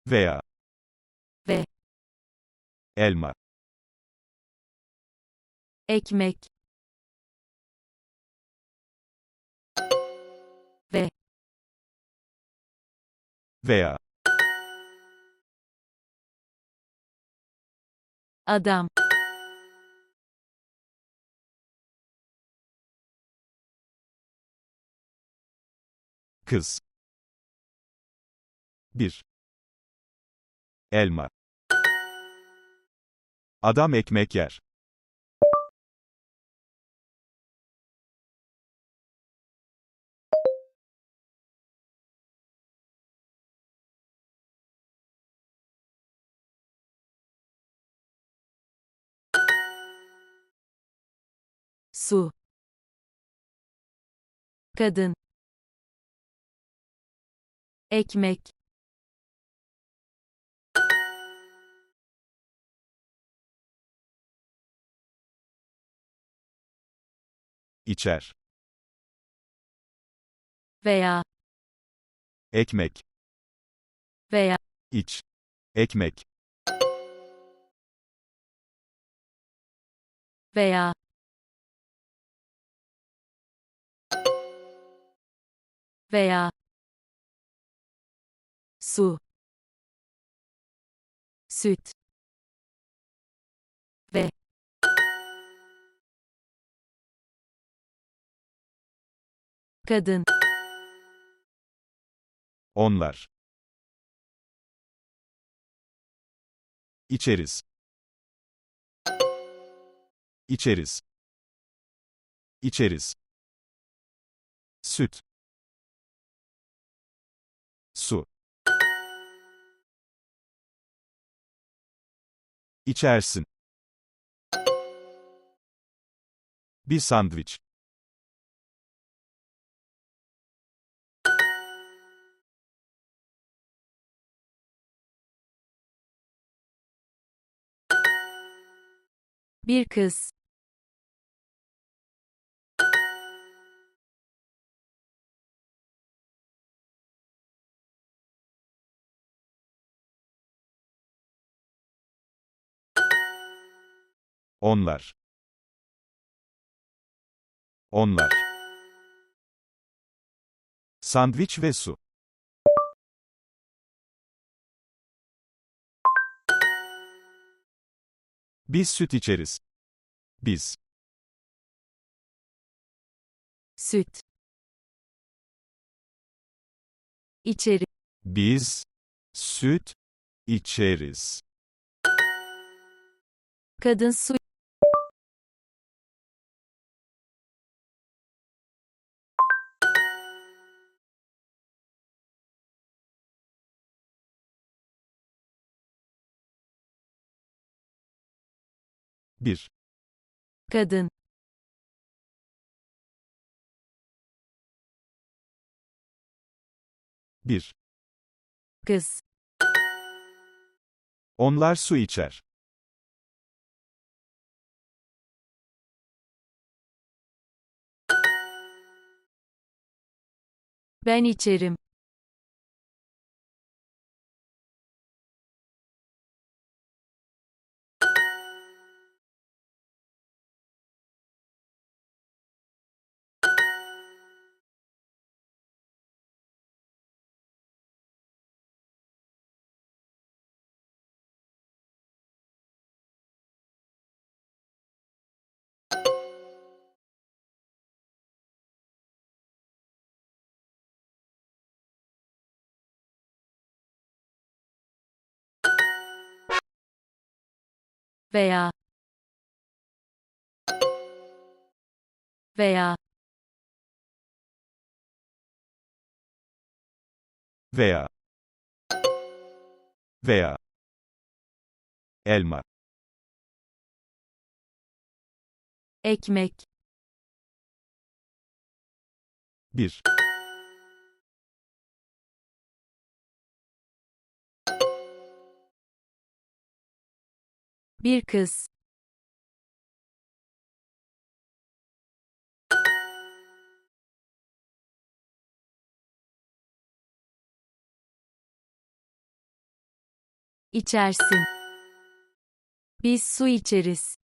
veya, ve, elma, ekmek, ve, veya, adam, kız, bir, elma, adam ekmek yer, su, kadın, ekmek, içer, veya, ekmek, veya, iç, ekmek, veya, veya, su, süt, ve, kadın, onlar, içeriz, içeriz, içeriz, süt, su, içersin, bir sandviç, bir kız, onlar, onlar, sandviç ve su, biz süt içeriz, biz, süt, içeri, biz, süt, içeriz, kadın su, bir, kadın, bir, kız, onlar su içer, ben içerim, veya, veya, veya, veya, elma, ekmek, bir, bir kız, İçersin. Biz su içeriz.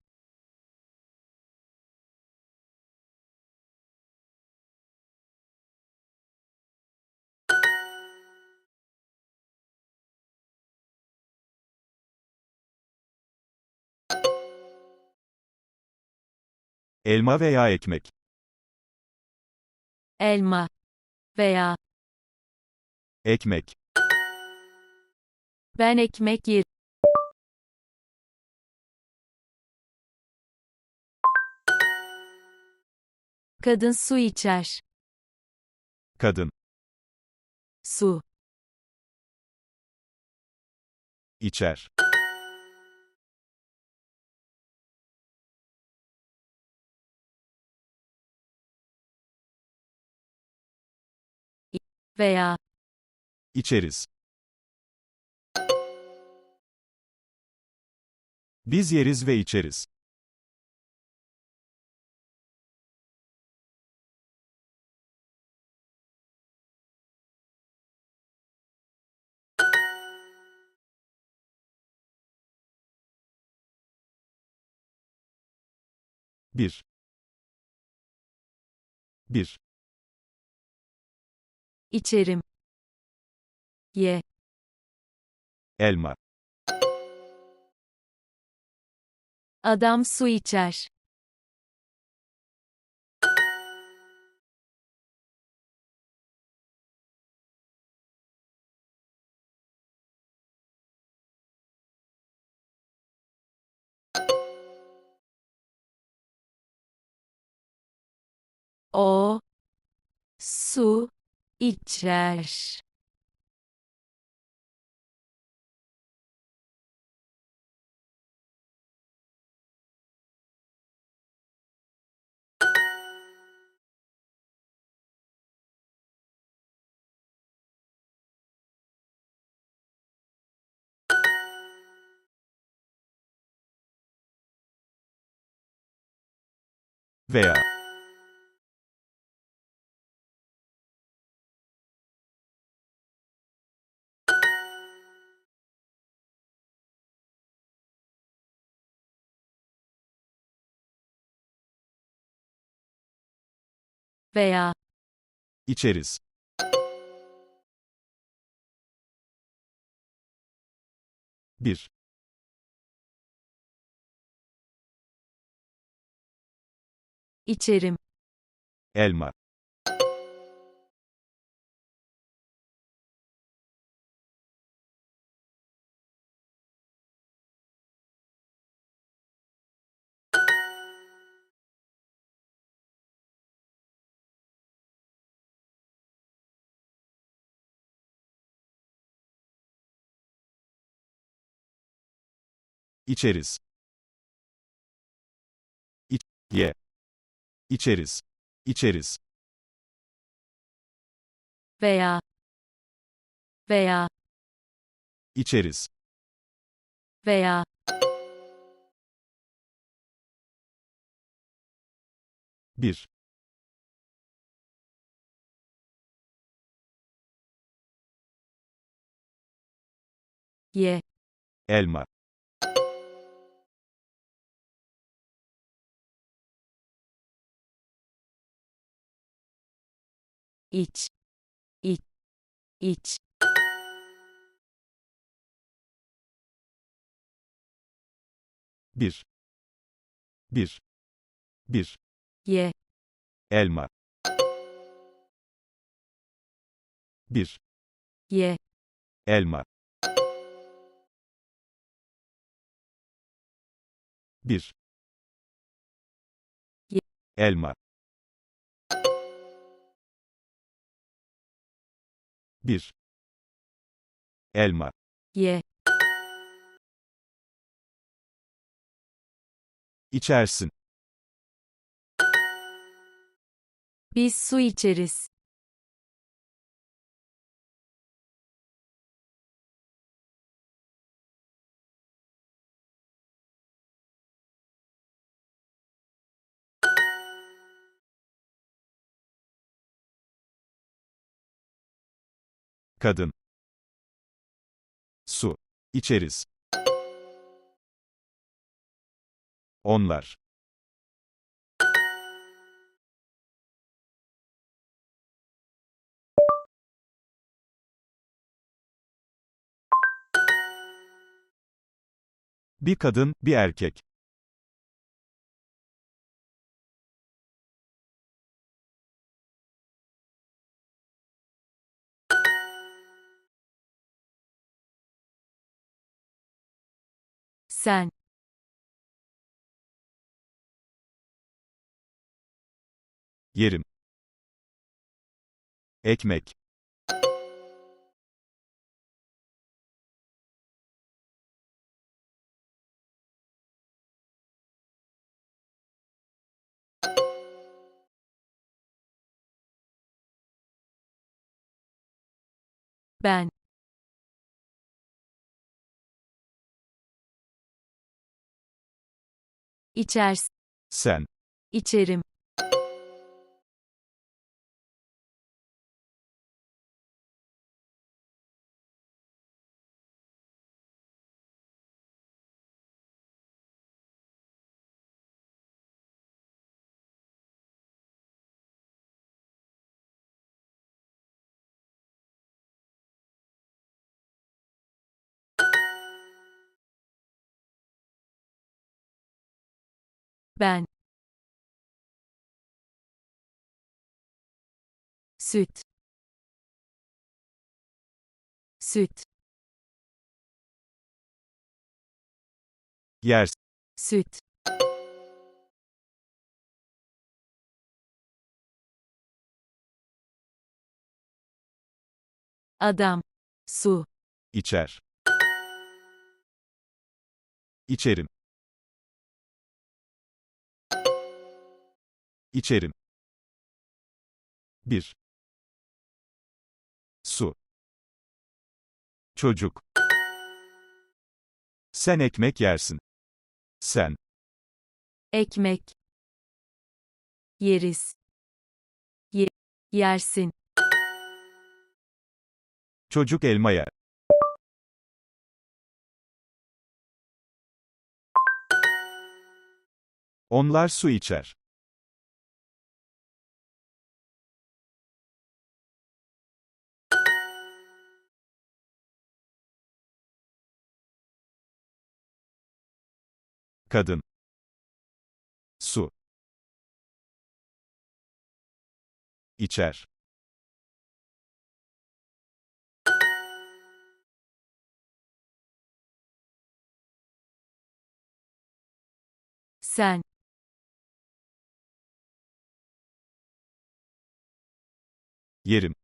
Elma veya ekmek. Elma. Veya. Ekmek. Ben ekmek yerim. Kadın su içer. Kadın. Su. İçer. Veya. İçeriz. Biz yeriz ve içeriz. Bir. Bir. İçerim. Ye. Elma. Adam su içer. O. Su. içer. Veya. Veya. İçeriz. Bir. İçerim. Elma. İçeriz. İç. Ye. İçeriz. İçeriz. Veya. Veya. İçeriz. Veya. Bir. Ye. Elma. İç. İç. İç. Bir. Bir. Bir. Ye. Elma. Bir. Ye. Elma. Bir. Ye. Elma. Bir. Elma. Ye. İçersin. Biz su içeriz. Kadın. Su. İçeriz. Onlar. Bir kadın, bir erkek. Sen. Yerim. Ekmek. Ben. İçersin. Sen. İçerim. Ben. Süt. Süt. Yersin. Süt. Adam. Su. İçer. İçerim. İçerim. Bir. Su. Çocuk. Sen ekmek yersin. Sen. Ekmek. Yeriz. Ye. Yersin. Çocuk elma yer. Onlar su içer. Kadın. Su. İçer. Sen. Yerim.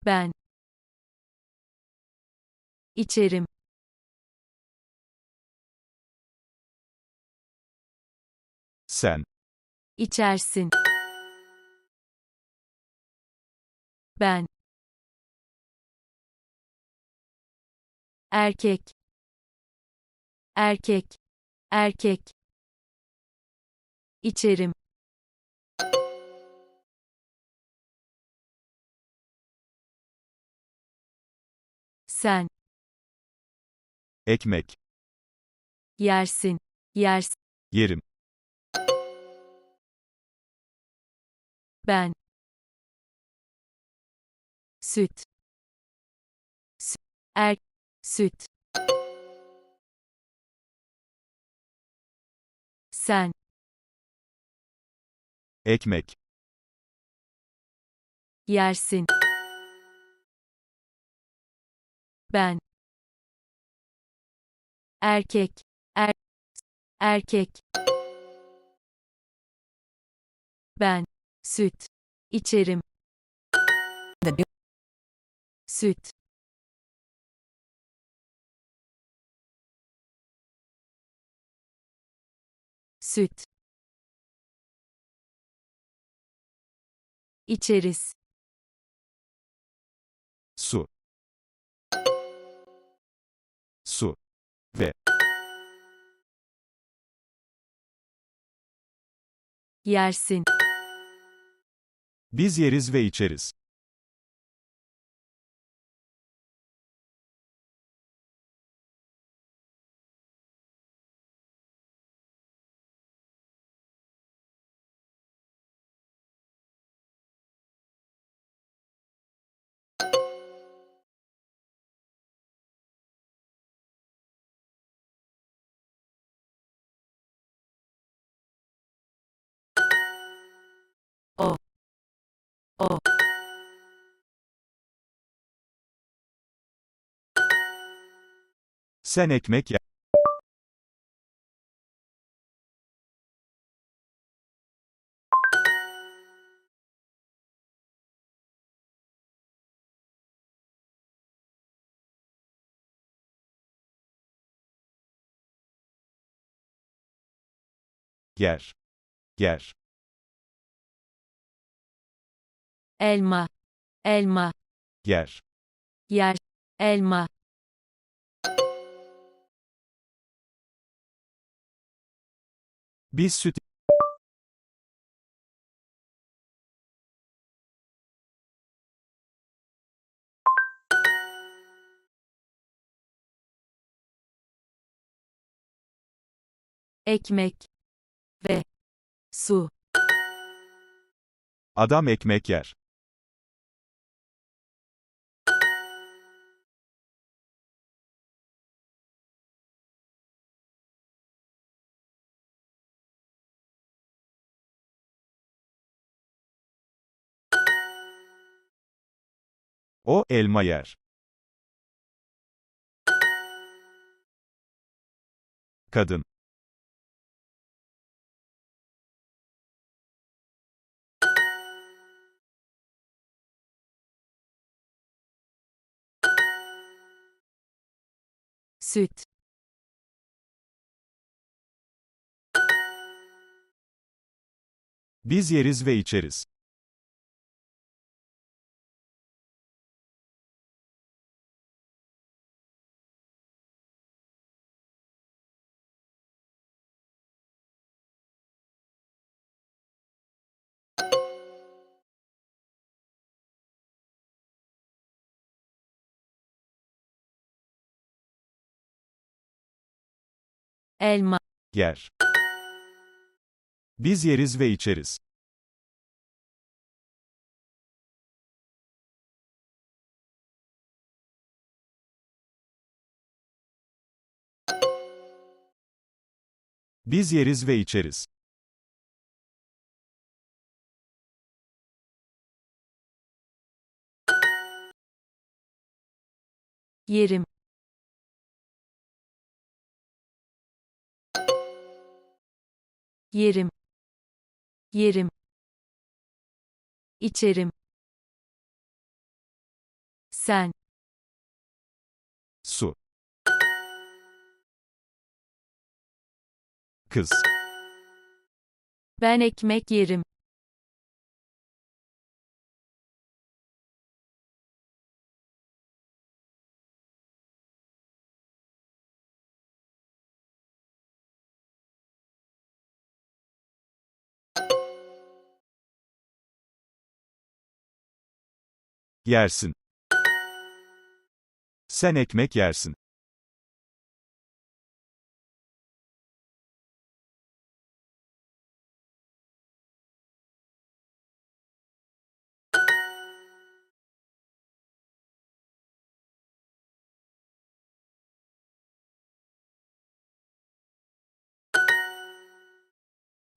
Ben. İçerim. Sen. İçersin. Ben. Erkek. Erkek. Erkek. İçerim. Sen. Ekmek. Yersin. Yersin. Yerim. Ben. Süt. Süt. Süt. Sen. Ekmek. Yersin. Ben. Erkek. Er. Erkek. Ben. Süt. İçerim. Süt. Süt. İçeriz. Su. Su. Ve. yersin, Biz yeriz ve içeriz. o, o, Sen ekmek yer. Yer. Yer. elma, elma, Yer. yer, elma, Biz süt. ekmek ve su, Adam ekmek yer. O elma yer. Kadın. süt, Biz yeriz ve içeriz. elma, Yer. Biz yeriz ve içeriz. Biz yeriz ve içeriz. yerim, yerim, yerim, içerim, sen, Su. Kız. ben ekmek yerim, Yersin. Sen ekmek yersin.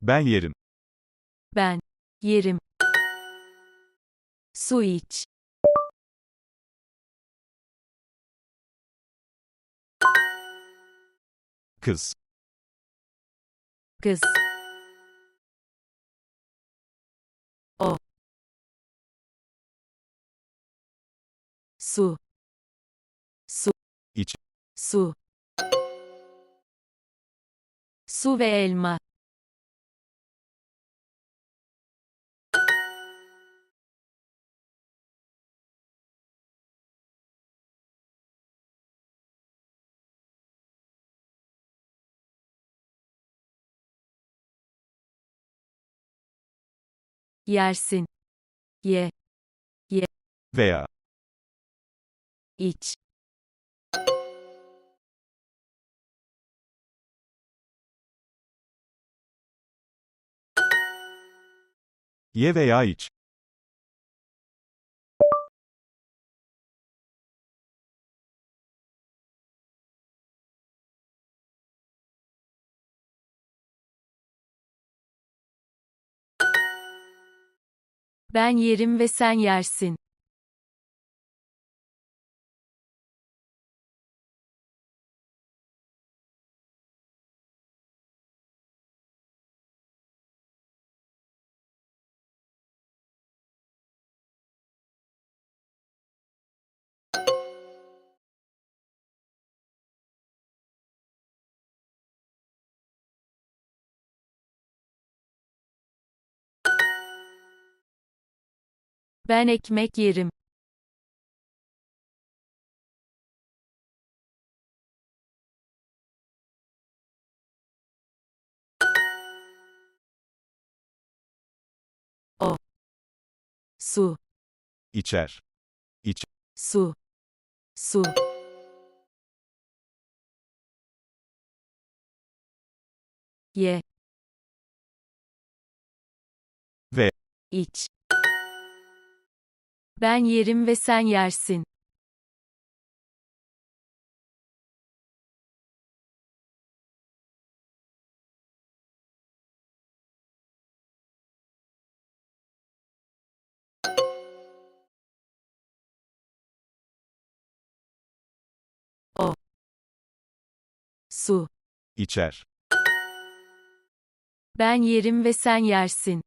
Ben yerim. ben yerim, su iç, Kız. kız, o, su, su, İç. su, su ve elma, yersin, ye, veya, iç, ye veya iç. ben yerim ve sen yersin, ben ekmek yerim, o, su, İçer. İç. su, su, ye, Ve, iç, ben yerim ve sen yersin, o, su, içer. ben yerim ve sen yersin,